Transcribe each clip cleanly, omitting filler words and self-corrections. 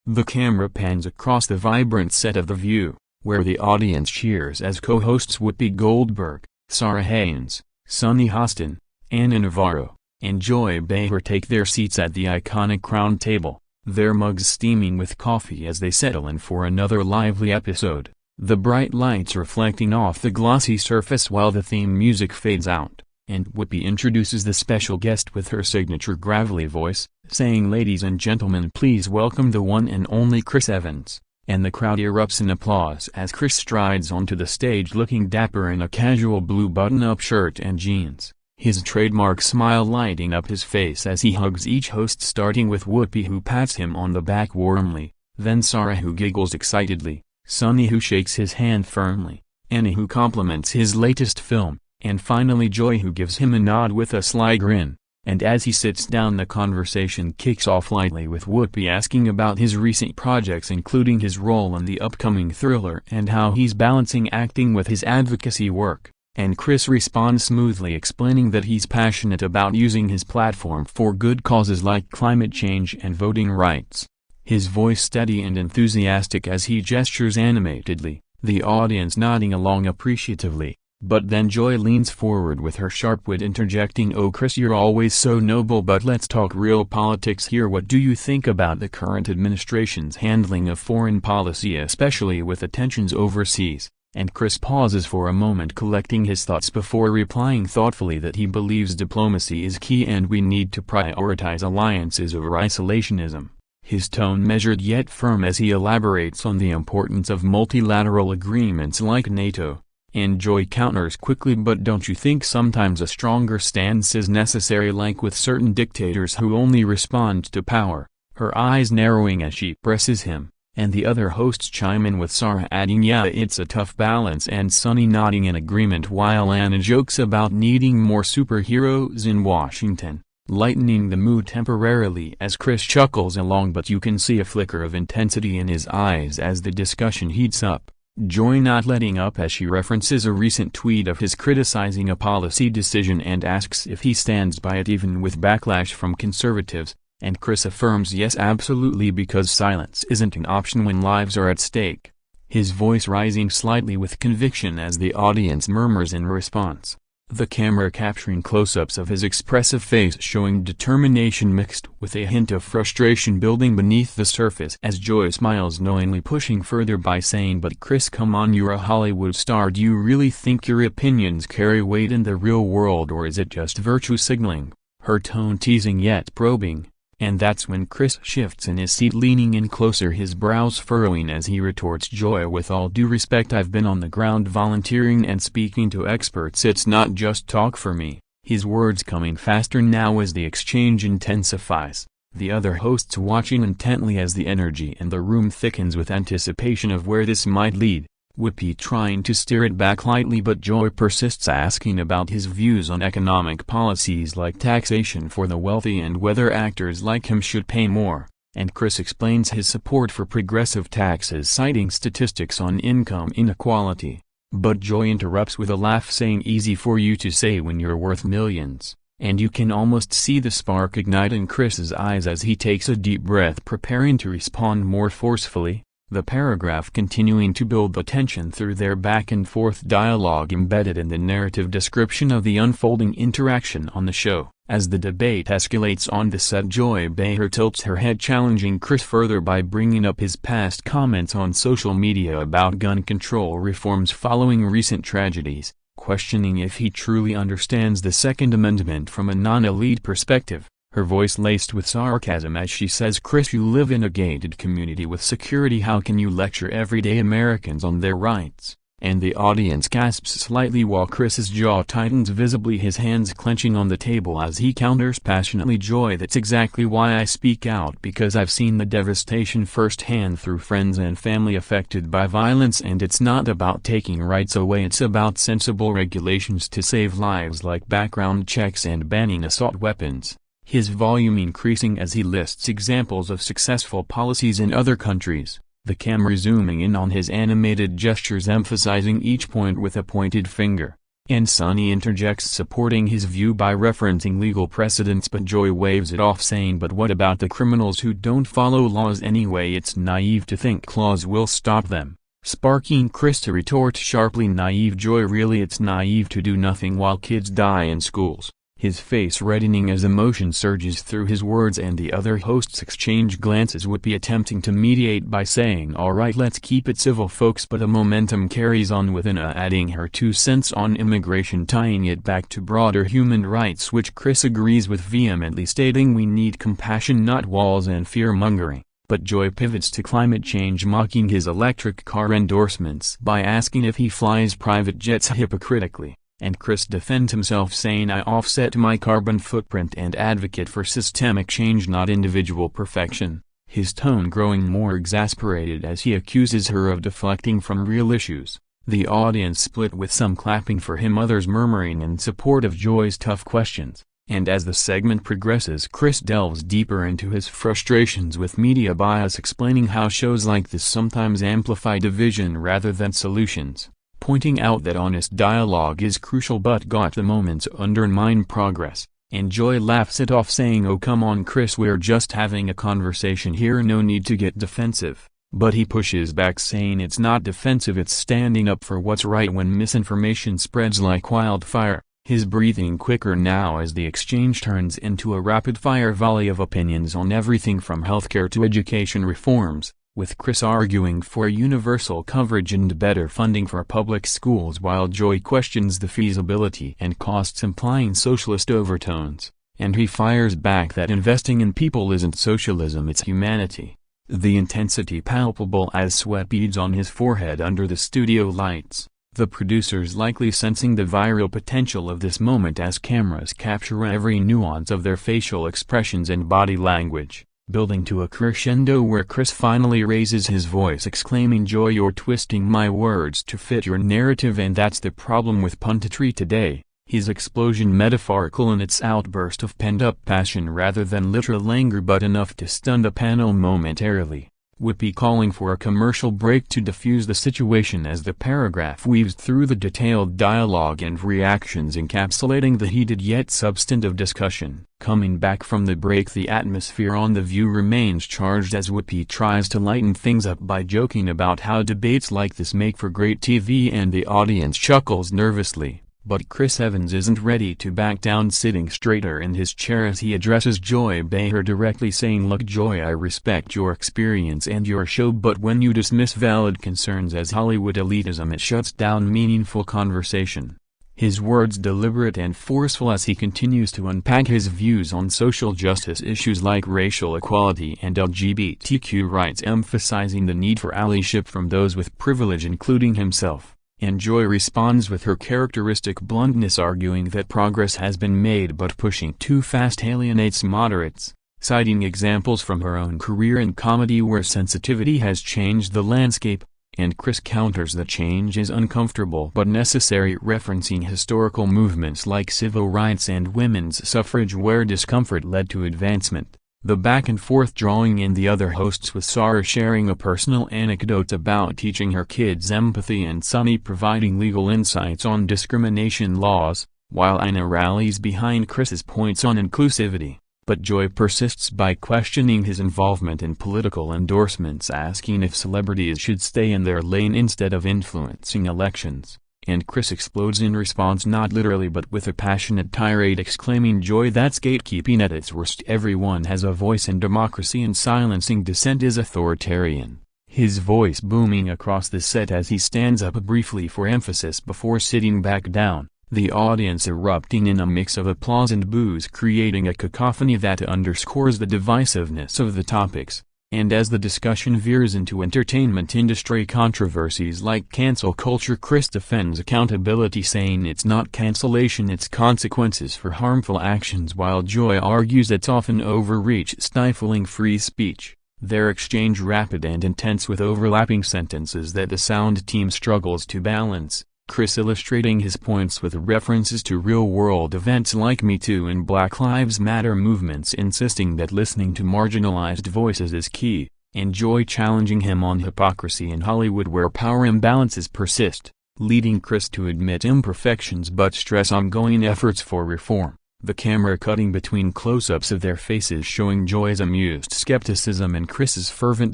The camera pans across the vibrant set of The View, where the audience cheers as co-hosts Whoopi Goldberg, Sarah Haynes, Sunny Hostin, Anna Navarro, and Joy Behar take their seats at the iconic round table, their mugs steaming with coffee as they settle in for another lively episode, the bright lights reflecting off the glossy surface while the theme music fades out, and Whoopi introduces the special guest with her signature gravelly voice, saying, "Ladies and gentlemen, please welcome the one and only Chris Evans," and the crowd erupts in applause as Chris strides onto the stage looking dapper in a casual blue button-up shirt and jeans, his trademark smile lighting up his face as he hugs each host, starting with Whoopi, who pats him on the back warmly, then Sarah, who giggles excitedly, Sunny, who shakes his hand firmly, Annie, who compliments his latest film, and finally Joy, who gives him a nod with a sly grin. And as he sits down, the conversation kicks off lightly with Whoopi asking about his recent projects, including his role in the upcoming thriller and how he's balancing acting with his advocacy work, and Chris responds smoothly, explaining that he's passionate about using his platform for good causes like climate change and voting rights. His voice steady and enthusiastic as he gestures animatedly, the audience nodding along appreciatively. But then Joy leans forward with her sharp wit, interjecting, "Oh Chris, you're always so noble, but let's talk real politics here. What do you think about the current administration's handling of foreign policy, especially with the tensions overseas?" And Chris pauses for a moment, collecting his thoughts before replying thoughtfully that he believes diplomacy is key and we need to prioritize alliances over isolationism, his tone measured yet firm as he elaborates on the importance of multilateral agreements like NATO. And Joy counters quickly, "But don't you think sometimes a stronger stance is necessary, like with certain dictators who only respond to power?" Her eyes narrowing as she presses him, and the other hosts chime in with Sarah adding, "Yeah, it's a tough balance," and Sunny nodding in agreement, while Anna jokes about needing more superheroes in Washington, lightening the mood temporarily as Chris chuckles along, but you can see a flicker of intensity in his eyes as the discussion heats up. Joy not letting up as she references a recent tweet of his criticizing a policy decision and asks if he stands by it even with backlash from conservatives, and Chris affirms yes, absolutely, because silence isn't an option when lives are at stake, his voice rising slightly with conviction as the audience murmurs in response, the camera capturing close-ups of his expressive face showing determination mixed with a hint of frustration building beneath the surface as Joy smiles knowingly, pushing further by saying, "But Chris, come on, you're a Hollywood star. Do you really think your opinions carry weight in the real world, or is it just virtue signaling?" Her tone teasing yet probing. And that's when Chris shifts in his seat, leaning in closer, his brows furrowing as he retorts, "Joy, with all due respect, I've been on the ground volunteering and speaking to experts. It's not just talk for me." His words coming faster now as the exchange intensifies, the other hosts watching intently as the energy in the room thickens with anticipation of where this might lead. Whoopi trying to steer it back lightly, but Joy persists, asking about his views on economic policies like taxation for the wealthy and whether actors like him should pay more, and Chris explains his support for progressive taxes, citing statistics on income inequality. But Joy interrupts with a laugh, saying, "Easy for you to say when you're worth millions," and you can almost see the spark ignite in Chris's eyes as he takes a deep breath, preparing to respond more forcefully. The paragraph continuing to build the tension through their back-and-forth dialogue embedded in the narrative description of the unfolding interaction on the show. As the debate escalates on the set, Joy Behar tilts her head, challenging Chris further by bringing up his past comments on social media about gun control reforms following recent tragedies, questioning if he truly understands the Second Amendment from a non-elite perspective. Her voice laced with sarcasm as she says, "Chris, you live in a gated community with security. How can you lecture everyday Americans on their rights?" And the audience gasps slightly while Chris's jaw tightens visibly, his hands clenching on the table as he counters passionately, "Joy, that's exactly why I speak out, because I've seen the devastation firsthand through friends and family affected by violence, and it's not about taking rights away, it's about sensible regulations to save lives, like background checks and banning assault weapons." His volume increasing as he lists examples of successful policies in other countries, the camera zooming in on his animated gestures, emphasizing each point with a pointed finger. and Sonny interjects supporting his view by referencing legal precedents, but Joy waves it off saying, but what about the criminals who don't follow laws anyway? It's naive to think laws will stop them. Sparking Chris to retort sharply, naive Joy, really? It's naive to do nothing while kids die in schools. His face reddening as emotion surges through his words, and the other hosts exchange glances, Whoopi attempting to mediate by saying, alright, let's keep it civil folks, but the momentum carries on with Anna adding her 2 cents on immigration, tying it back to broader human rights, which Chris agrees with vehemently, stating we need compassion, not walls and fear-mongering. But Joy pivots to climate change, mocking his electric car endorsements by asking if he flies private jets hypocritically. And Chris defends himself saying, I offset my carbon footprint and advocate for systemic change, not individual perfection, his tone growing more exasperated as he accuses her of deflecting from real issues. The audience split, with some clapping for him, others murmuring in support of Joy's tough questions. And as the segment progresses, Chris delves deeper into his frustrations with media bias, explaining how shows like this sometimes amplify division rather than solutions, pointing out that honest dialogue is crucial but got the moments undermine progress. And Joy laughs it off saying, oh come on Chris, we're just having a conversation here, no need to get defensive. But he pushes back saying it's not defensive, it's standing up for what's right when misinformation spreads like wildfire. His breathing quicker now as the exchange turns into a rapid-fire volley of opinions on everything from healthcare to education reforms, with Chris arguing for universal coverage and better funding for public schools while Joy questions the feasibility and costs, implying socialist overtones, and he fires back that investing in people isn't socialism, it's humanity. The intensity palpable as sweat beads on his forehead under the studio lights. The producers likely sensing the viral potential of this moment as cameras capture every nuance of their facial expressions and body language, building to a crescendo where Chris finally raises his voice exclaiming, Joy, you're twisting my words to fit your narrative, and that's the problem with punditry today. His explosion metaphorical in its outburst of pent-up passion rather than literal anger, but enough to stun the panel momentarily. Whoopi calling for a commercial break to diffuse the situation as the paragraph weaves through the detailed dialogue and reactions, encapsulating the heated yet substantive discussion. Coming back from the break, the atmosphere on The View remains charged as Whoopi tries to lighten things up by joking about how debates like this make for great TV, and the audience chuckles nervously. But Chris Evans isn't ready to back down, sitting straighter in his chair as he addresses Joy Behar directly, saying, look Joy, I respect your experience and your show, but when you dismiss valid concerns as Hollywood elitism, it shuts down meaningful conversation. His words deliberate and forceful as he continues to unpack his views on social justice issues like racial equality and LGBTQ rights, emphasizing the need for allyship from those with privilege including himself. And Joy responds with her characteristic bluntness, arguing that progress has been made but pushing too fast alienates moderates, citing examples from her own career in comedy where sensitivity has changed the landscape, and Chris counters that change is uncomfortable but necessary, referencing historical movements like civil rights and women's suffrage where discomfort led to advancement. The back and forth drawing in the other hosts, with Sarah sharing a personal anecdote about teaching her kids empathy and Sonny providing legal insights on discrimination laws, while Anna rallies behind Chris's points on inclusivity. But Joy persists by questioning his involvement in political endorsements, asking if celebrities should stay in their lane instead of influencing elections. And Chris explodes in response, not literally but with a passionate tirade, exclaiming, Joy, that's gatekeeping at its worst. Everyone has a voice in democracy and silencing dissent is authoritarian. His voice booming across the set as he stands up briefly for emphasis before sitting back down, the audience erupting in a mix of applause and boos, creating a cacophony that underscores the divisiveness of the topics. And as the discussion veers into entertainment industry controversies like cancel culture, Chris defends accountability, saying it's not cancellation, it's consequences for harmful actions, while Joy argues it's often overreach, stifling free speech. Their exchange rapid and intense with overlapping sentences that the sound team struggles to balance, Chris illustrating his points with references to real-world events like Me Too and Black Lives Matter movements, insisting that listening to marginalized voices is key, and Joy challenging him on hypocrisy in Hollywood where power imbalances persist. leading Chris to admit imperfections but stress ongoing efforts for reform. The camera cutting between close-ups of their faces showing Joy's amused skepticism and Chris's fervent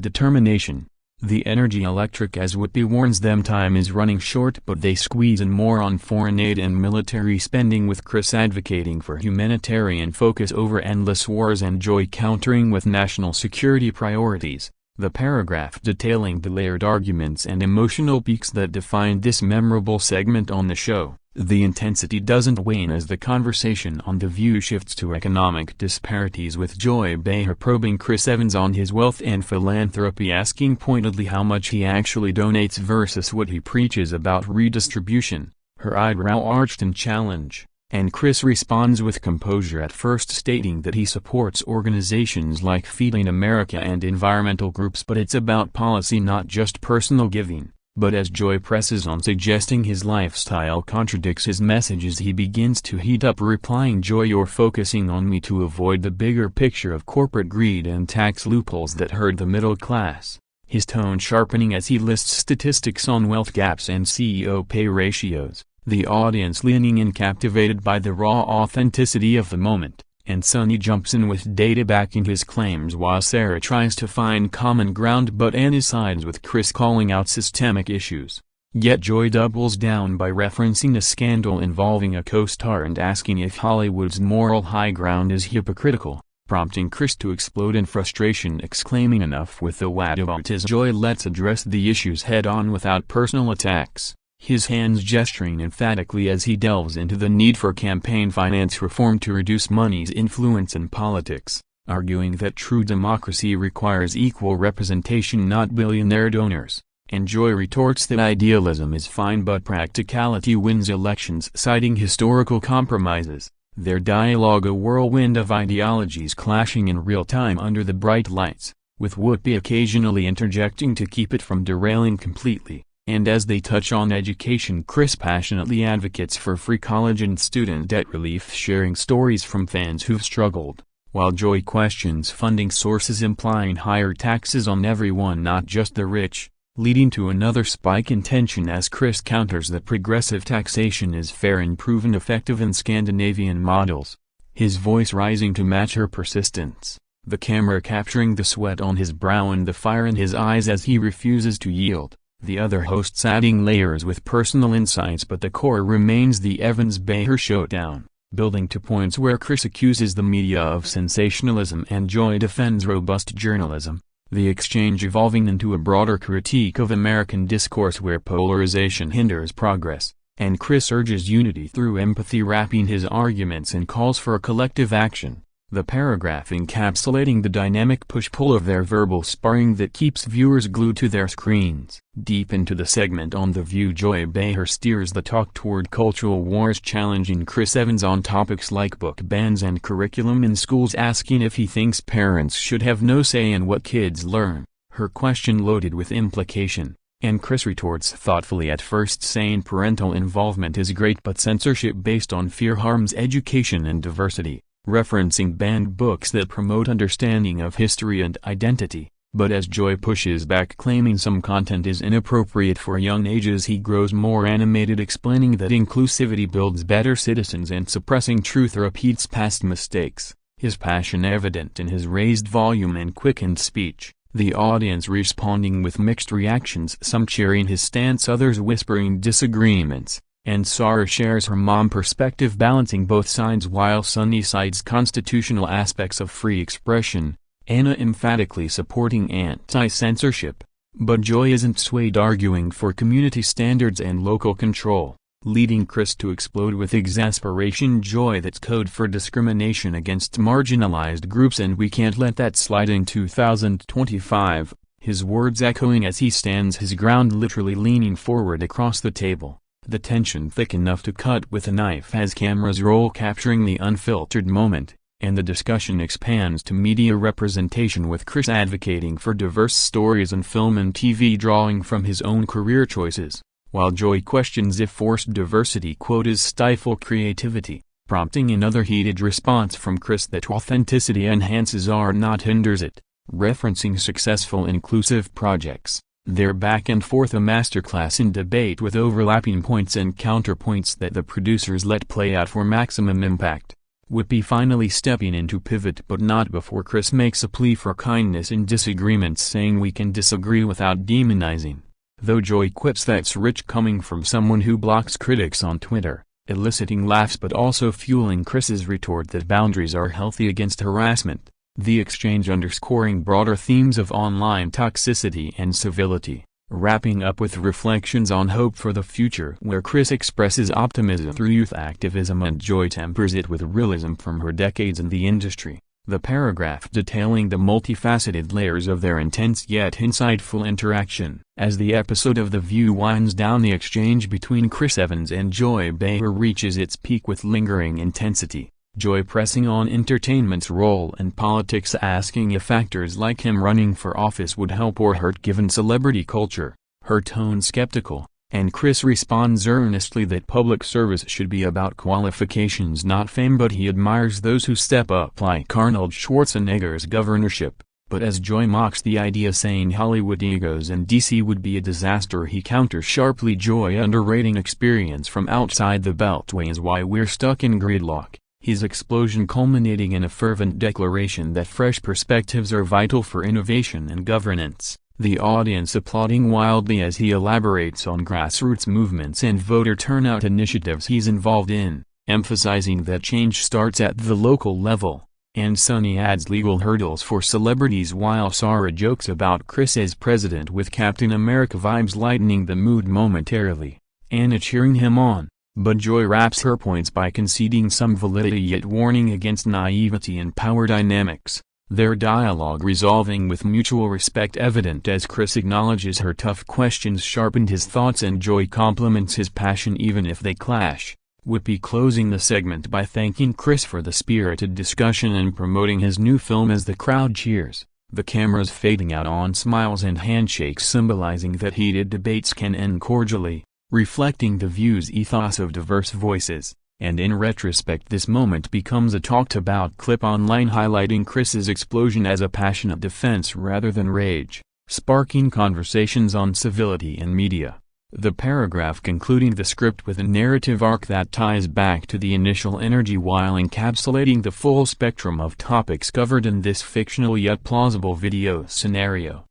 determination. The energy electric as Whoopi warns them time is running short, but they squeeze in more on foreign aid and military spending, with Chris advocating for humanitarian focus over endless wars and Joy countering with national security priorities. The paragraph detailing the layered arguments and emotional peaks that defined this memorable segment on the show. The intensity doesn't wane as the conversation on The View shifts to economic disparities, with Joy Behar probing Chris Evans on his wealth and philanthropy, asking pointedly how much he actually donates versus what he preaches about redistribution, her eyebrow arched in challenge, and Chris responds with composure, at first stating that he supports organizations like Feeding America and environmental groups, but it's about policy, not just personal giving. But as Joy presses on, suggesting his lifestyle contradicts his messages, he begins to heat up, replying, "Joy, you're focusing on me to avoid the bigger picture of corporate greed and tax loopholes that hurt the middle class," his tone sharpening as he lists statistics on wealth gaps and CEO pay ratios, the audience leaning in, captivated by the raw authenticity of the moment. And Sonny jumps in with data backing his claims, while Sarah tries to find common ground, but Anna sides with Chris, calling out systemic issues. Yet Joy doubles down by referencing a scandal involving a co-star and asking if Hollywood's moral high ground is hypocritical, prompting Chris to explode in frustration, exclaiming, "Enough with the whataboutism." Joy lets address the issues head-on without personal attacks, his hands gesturing emphatically as he delves into the need for campaign finance reform to reduce money's influence in politics, arguing that true democracy requires equal representation, not billionaire donors. And Joy retorts that idealism is fine but practicality wins elections, citing historical compromises, their dialogue a whirlwind of ideologies clashing in real time under the bright lights, with Whoopi occasionally interjecting to keep it from derailing completely. And as they touch on education, Chris passionately advocates for free college and student debt relief, sharing stories from fans who've struggled, while Joy questions funding sources, implying higher taxes on everyone, not just the rich, leading to another spike in tension as Chris counters that progressive taxation is fair and proven effective in Scandinavian models, his voice rising to match her persistence, the camera capturing the sweat on his brow and the fire in his eyes as he refuses to yield. The other hosts adding layers with personal insights, but the core remains the Evans-Behar showdown, building to points where Chris accuses the media of sensationalism and Joy defends robust journalism, the exchange evolving into a broader critique of American discourse where polarization hinders progress, and Chris urges unity through empathy, wrapping his arguments in calls for a collective action. The paragraph encapsulating the dynamic push-pull of their verbal sparring that keeps viewers glued to their screens. Deep into the segment on The View, Joy Behar steers the talk toward cultural wars, challenging Chris Evans on topics like book bans and curriculum in schools, asking if he thinks parents should have no say in what kids learn, her question loaded with implication. And Chris retorts thoughtfully, at first saying parental involvement is great but censorship based on fear harms education and diversity, referencing banned books that promote understanding of history and identity. But as Joy pushes back, claiming some content is inappropriate for young ages, he grows more animated, explaining that inclusivity builds better citizens and suppressing truth repeats past mistakes, his passion evident in his raised volume and quickened speech. The audience responding with mixed reactions, some cheering his stance, others whispering disagreements. And Sarah shares her mom perspective, balancing both sides, while Sonny cites constitutional aspects of free expression, Anna emphatically supporting anti-censorship. But Joy isn't swayed, arguing for community standards and local control, leading Chris to explode with exasperation. Joy, that's code for discrimination against marginalized groups, and we can't let that slide in 2025, his words echoing as he stands his ground, literally leaning forward across the table. The tension thick enough to cut with a knife as cameras roll, capturing the unfiltered moment, and the discussion expands to media representation, with Chris advocating for diverse stories in film and TV, drawing from his own career choices, while Joy questions if forced diversity quotas stifle creativity, prompting another heated response from Chris that authenticity enhances art, not hinders it, referencing successful inclusive projects. Their back and forth a masterclass in debate with overlapping points and counterpoints that the producers let play out for maximum impact. Whoopi finally stepping in to pivot, but not before Chris makes a plea for kindness in disagreements, saying we can disagree without demonizing. Though Joy quips that's rich coming from someone who blocks critics on Twitter, eliciting laughs but also fueling Chris's retort that boundaries are healthy against harassment, the exchange underscoring broader themes of online toxicity and civility, wrapping up with reflections on hope for the future where Chris expresses optimism through youth activism and Joy tempers it with realism from her decades in the industry. The paragraph detailing the multifaceted layers of their intense yet insightful interaction. As the episode of The View winds down, the exchange between Chris Evans and Joy Behar reaches its peak with lingering intensity, Joy pressing on entertainment's role in politics, asking if factors like him running for office would help or hurt given celebrity culture, her tone skeptical, and Chris responds earnestly that public service should be about qualifications not fame, but he admires those who step up like Arnold Schwarzenegger's governorship. But as Joy mocks the idea, saying Hollywood egos in DC would be a disaster, he counters sharply, Joy underrating experience from outside the Beltway is why we're stuck in gridlock, his explosion culminating in a fervent declaration that fresh perspectives are vital for innovation and governance. The audience applauding wildly as he elaborates on grassroots movements and voter turnout initiatives he's involved in, emphasizing that change starts at the local level, and Sunny adds legal hurdles for celebrities while Sarah jokes about Chris as president with Captain America vibes lightening the mood momentarily, Anna cheering him on, but Joy wraps her points by conceding some validity yet warning against naivety and power dynamics. Their dialogue resolving with mutual respect evident as Chris acknowledges her tough questions sharpened his thoughts and Joy compliments his passion even if they clash. Whoopi closing the segment by thanking Chris for the spirited discussion and promoting his new film as the crowd cheers, the cameras fading out on smiles and handshakes symbolizing that heated debates can end cordially, reflecting The View's ethos of diverse voices. And in retrospect this moment becomes a talked about clip online highlighting Chris's explosion as a passionate defense rather than rage, sparking conversations on civility and media. The paragraph concluding the script with a narrative arc that ties back to the initial energy while encapsulating the full spectrum of topics covered in this fictional yet plausible video scenario.